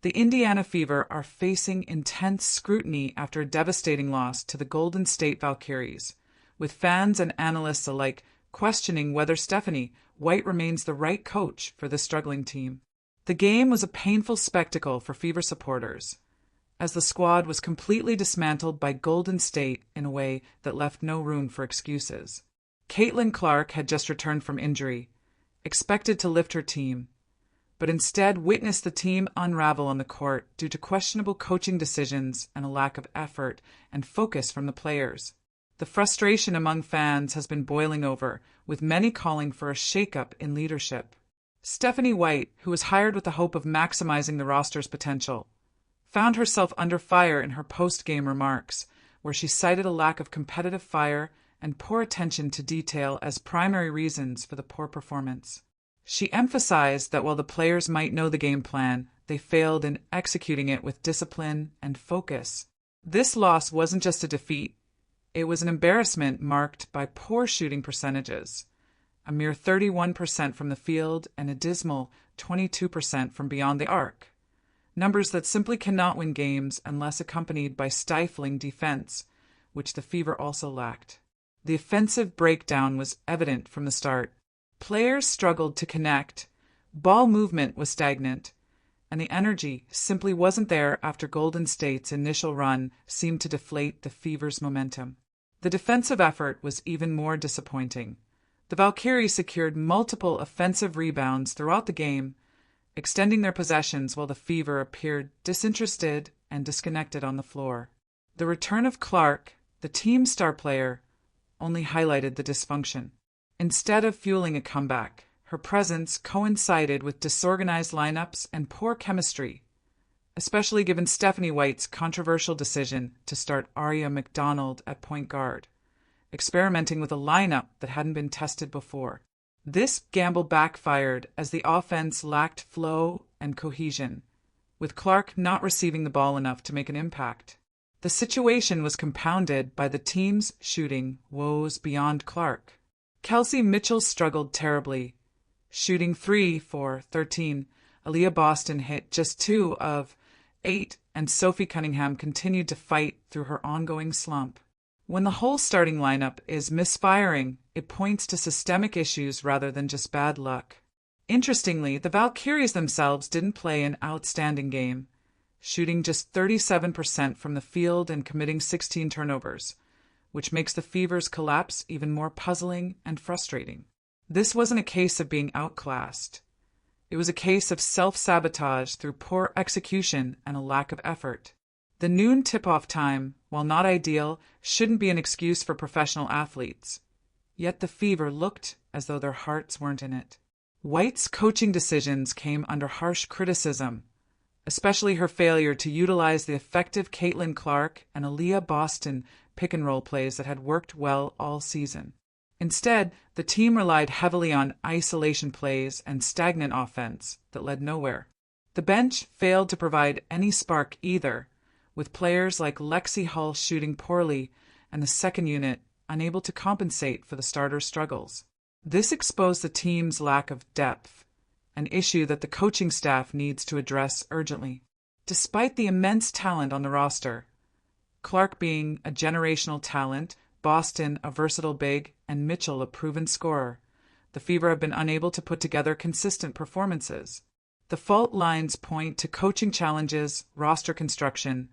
The IndianaFever are facing intense scrutiny after a devastating loss to the Golden State Valkyries, with fans and analysts alike questioning whether StephanieWhite remains the right coach for the struggling team. The game was a painful spectacle for Fever supporters, as the squad was completely dismantled by Golden State in a way that left no room for excuses. CaitlinClark had just returned from injury, expected to lift her team, but instead witnessed the team unravel on the court due to questionable coaching decisions and a lack of effort and focus from the players. The frustration among fans has been boiling over, with many calling for a shakeup in leadership. StephanieWhite, who was hired with the hope of maximizing the roster's potential, found herself under fire in her post-game remarks, where she cited a lack of competitive fire and poor attention to detail as primary reasons for the poor performance. She emphasized that while the players might know the game plan, they failed in executing it with discipline and focus. This loss wasn't just a defeat. It was an embarrassment marked by poor shooting percentages, a mere 31% from the field and a dismal 22% from beyond the arc, numbers that simply cannot win games unless accompanied by stifling defense, which the Fever also lacked. The offensive breakdown was evident from the start. Players struggled to connect, ball movement was stagnant, and the energy simply wasn't there after Golden State's initial run seemed to deflate the Fever's momentum. The defensive effort was even more disappointing. The Valkyries secured multiple offensive rebounds throughout the game, extending their possessions while the Fever appeared disinterested and disconnected on the floor. The return of Clark, the team's star player, only highlighted the dysfunction. Instead of fueling a comeback, her presence coincided with disorganized lineups and poor chemistry, especially given StephanieWhite's controversial decision to start Aria McDonald at point guard, experimenting with a lineup that hadn't been tested before. This gamble backfired as the offense lacked flow and cohesion, with Clark not receiving the ball enough to make an impact. The situation was compounded by the team's shooting woes beyond Clark. Kelsey Mitchell struggled terribly, shooting 3 for 13. Aaliyah Boston hit just 2 of 8, and Sophie Cunningham continued to fight through her ongoing slump. When the whole starting lineup is misfiring, it points to systemic issues rather than just bad luck. Interestingly, the Valkyries themselves didn't play an outstanding game, shooting just 37% from the field and committing 16 turnovers, which makes the Fever's collapse even more puzzling and frustrating. This wasn't a case of being outclassed. It was a case of self-sabotage through poor execution and a lack of effort. The noon tip-off time, while not ideal, shouldn't be an excuse for professional athletes. Yet the Fever looked as though their hearts weren't in it. White's coaching decisions came under harsh criticism, especially her failure to utilize the effective CaitlinClark and Aaliyah Boston pick-and-roll plays that had worked well all season. Instead, the team relied heavily on isolation plays and stagnant offense that led nowhere. The bench failed to provide any spark either, with players like Lexi Hull shooting poorly and the second unit unable to compensate for the starters' struggles. This exposed the team's lack of depth, an issue that the coaching staff needs to address urgently. Despite the immense talent on the roster, Clark being a generational talent, Boston a versatile big, and Mitchell a proven scorer, the Fever have been unable to put together consistent performances. The fault lines point to coaching challenges, roster construction,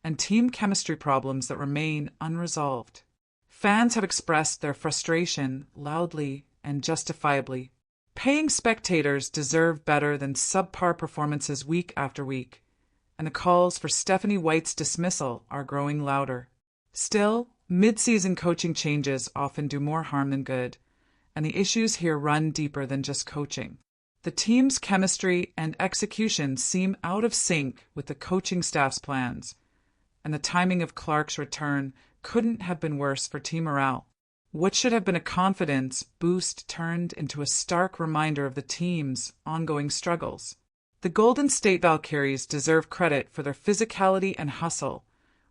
and team chemistry problems that remain unresolved. Fans have expressed their frustration loudly and justifiably. Paying spectators deserve better than subpar performances week after week, and the calls for StephanieWhite's dismissal are growing louder. Still, mid-season coaching changes often do more harm than good, and the issues here run deeper than just coaching. The team's chemistry and execution seem out of sync with the coaching staff's plans, and the timing of Clark's return couldn't have been worse for team morale. What should have been a confidence boost turned into a stark reminder of the team's ongoing struggles. The Golden State Valkyries deserve credit for their physicality and hustle,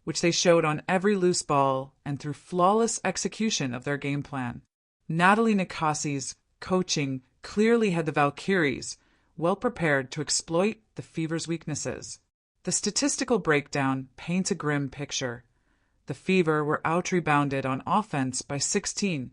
which they showed on every loose ball and through flawless execution of their game plan. Natalie Nicassi's coaching clearly had the Valkyries well prepared to exploit the Fever's weaknesses. The statistical breakdown paints a grim picture. The Fever were out-rebounded on offense by 16,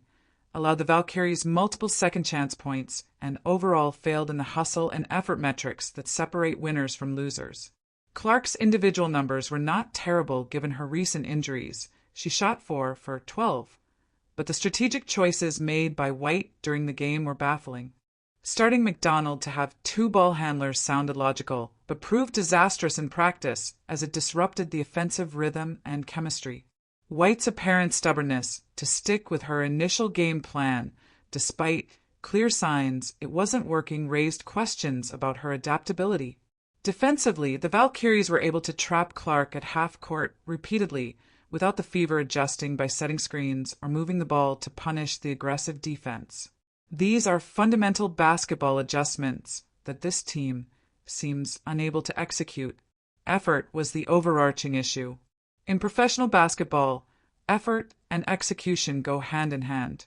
allowed the Valkyries multiple second-chance points, and overall failed in the hustle and effort metrics that separate winners from losers. Clark's individual numbers were not terrible given her recent injuries. She shot 4 for 12, but the strategic choices made by White during the game were baffling. Starting McDonald to have 2 ball handlers sounded logical, but proved disastrous in practice as it disrupted the offensive rhythm and chemistry. White's apparent stubbornness to stick with her initial game plan, despite clear signs it wasn't working, raised questions about her adaptability. Defensively, the Valkyries were able to trap Clark at half court repeatedly, without the Fever adjusting by setting screens or moving the ball to punish the aggressive defense. These are fundamental basketball adjustments that this team seems unable to execute. Effort was the overarching issue. In professional basketball, effort and execution go hand in hand.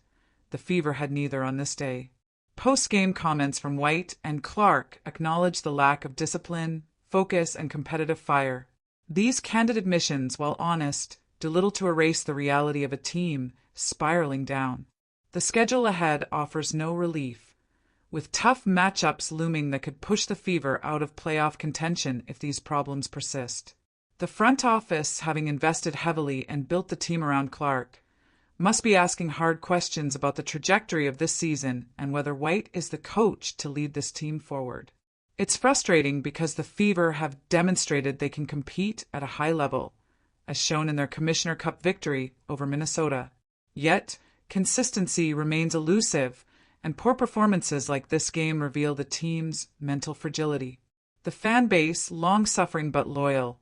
The Fever had neither on this day. Post-game comments from White and Clark acknowledged the lack of discipline, focus, and competitive fire. These candid admissions, while honest, do little to erase the reality of a team spiraling down. The schedule ahead offers no relief, with tough matchups looming that could push the Fever out of playoff contention if these problems persist. The front office, having invested heavily and built the team around Clark, must be asking hard questions about the trajectory of this season and whether White is the coach to lead this team forward. It's frustrating because the Fever have demonstrated they can compete at a high level, as shown in their Commissioner Cup victory over Minnesota. Yet, consistency remains elusive, and poor performances like this game reveal the team's mental fragility. The fan base, long-suffering but loyal,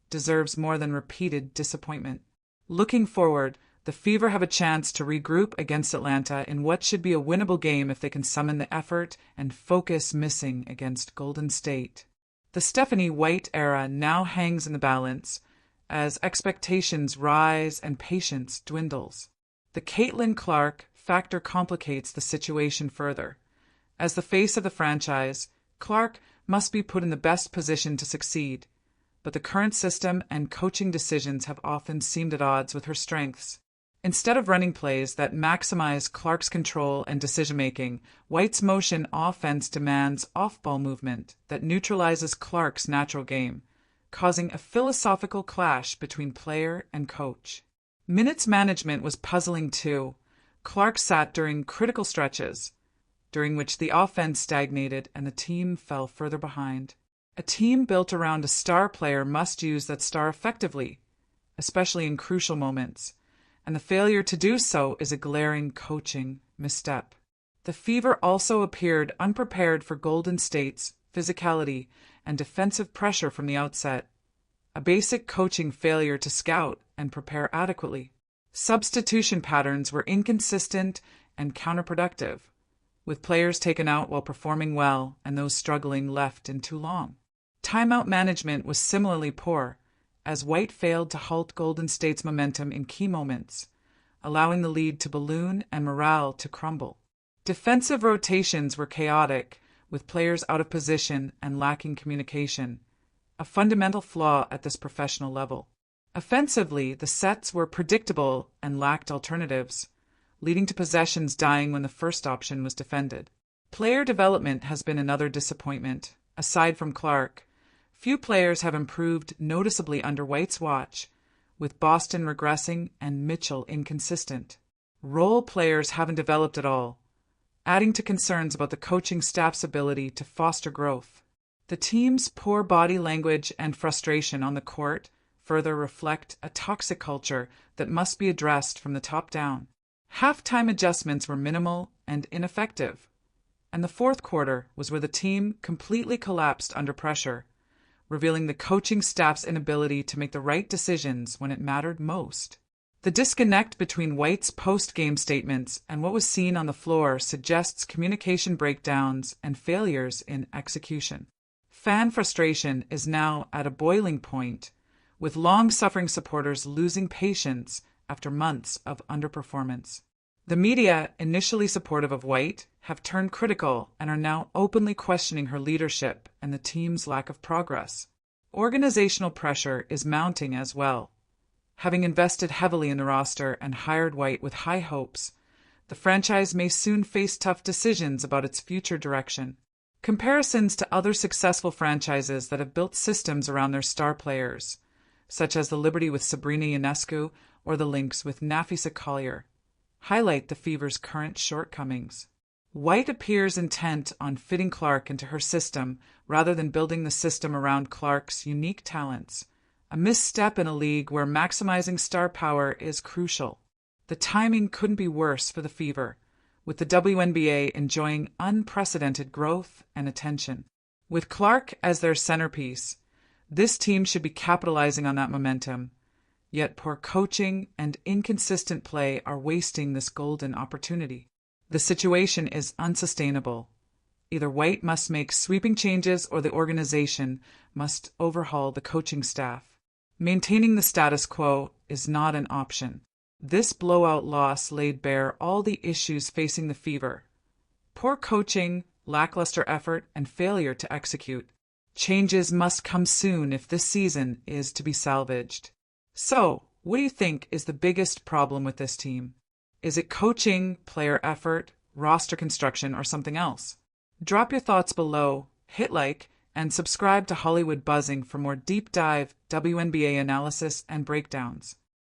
deserves more than repeated disappointment. Looking forward, the Fever have a chance to regroup against Atlanta in what should be a winnable game if they can summon the effort and focus missing against Golden State. The StephanieWhite era now hangs in the balance as expectations rise and patience dwindles. The CaitlinClark factor complicates the situation further. As the face of the franchise, Clark must be put in the best position to succeed, but the current system and coaching decisions have often seemed at odds with her strengths. Instead of running plays that maximize Clark's control and decision-making, White's motion offense demands off-ball movement that neutralizes Clark's natural game, causing a philosophical clash between player and coach. Minutes management was puzzling too. Clark sat during critical stretches, during which the offense stagnated and the team fell further behind. A team built around a star player must use that star effectively, especially in crucial moments, and the failure to do so is a glaring coaching misstep. The Fever also appeared unprepared for Golden State's physicality and defensive pressure from the outset, a basic coaching failure to scout and prepare adequately. Substitution patterns were inconsistent and counterproductive, with players taken out while performing well and those struggling left in too long. Timeout management was similarly poor, as White failed to halt Golden State's momentum in key moments, allowing the lead to balloon and morale to crumble. Defensive rotations were chaotic, with players out of position and lacking communication, a fundamental flaw at this professional level. Offensively, the sets were predictable and lacked alternatives, leading to possessions dying when the first option was defended. Player development has been another disappointment. Aside from Clark, few players have improved noticeably under White's watch, with Boston regressing and Mitchell inconsistent. Role players haven't developed at all, adding to concerns about the coaching staff's ability to foster growth. The team's poor body language and frustration on the court further reflect a toxic culture that must be addressed from the top down. Halftime adjustments were minimal and ineffective, and the fourth quarter was where the team completely collapsed under pressure, revealing the coaching staff's inability to make the right decisions when it mattered most. The disconnect between White's post-game statements and what was seen on the floor suggests communication breakdowns and failures in execution. Fan frustration is now at a boiling point, with long-suffering supporters losing patience after months of underperformance. The media, initially supportive of White, have turned critical and are now openly questioning her leadership and the team's lack of progress. Organizational pressure is mounting as well. Having invested heavily in the roster and hired White with high hopes, the franchise may soon face tough decisions about its future direction. Comparisons to other successful franchises that have built systems around their star players, such as the Liberty with Sabrina Ionescu or the Lynx with Nafisa Collier, highlight the Fever's current shortcomings. White appears intent on fitting Clark into her system rather than building the system around Clark's unique talents, a misstep in a league where maximizing star power is crucial. The timing couldn't be worse for the Fever, with the WNBA enjoying unprecedented growth and attention. With Clark as their centerpiece, this team should be capitalizing on that momentum, yet poor coaching and inconsistent play are wasting this golden opportunity. The situation is unsustainable. Either White must make sweeping changes or the organization must overhaul the coaching staff. Maintaining the status quo is not an option. This blowout loss laid bare all the issues facing the Fever: poor coaching, lackluster effort, and failure to execute. Changes must come soon if this season is to be salvaged. So, what do you think is the biggest problem with this team? Is it coaching, player effort, roster construction, or something else? Drop your thoughts below, hit like, and subscribe to Hollywood Buzzing for more deep dive WNBA analysis and breakdowns.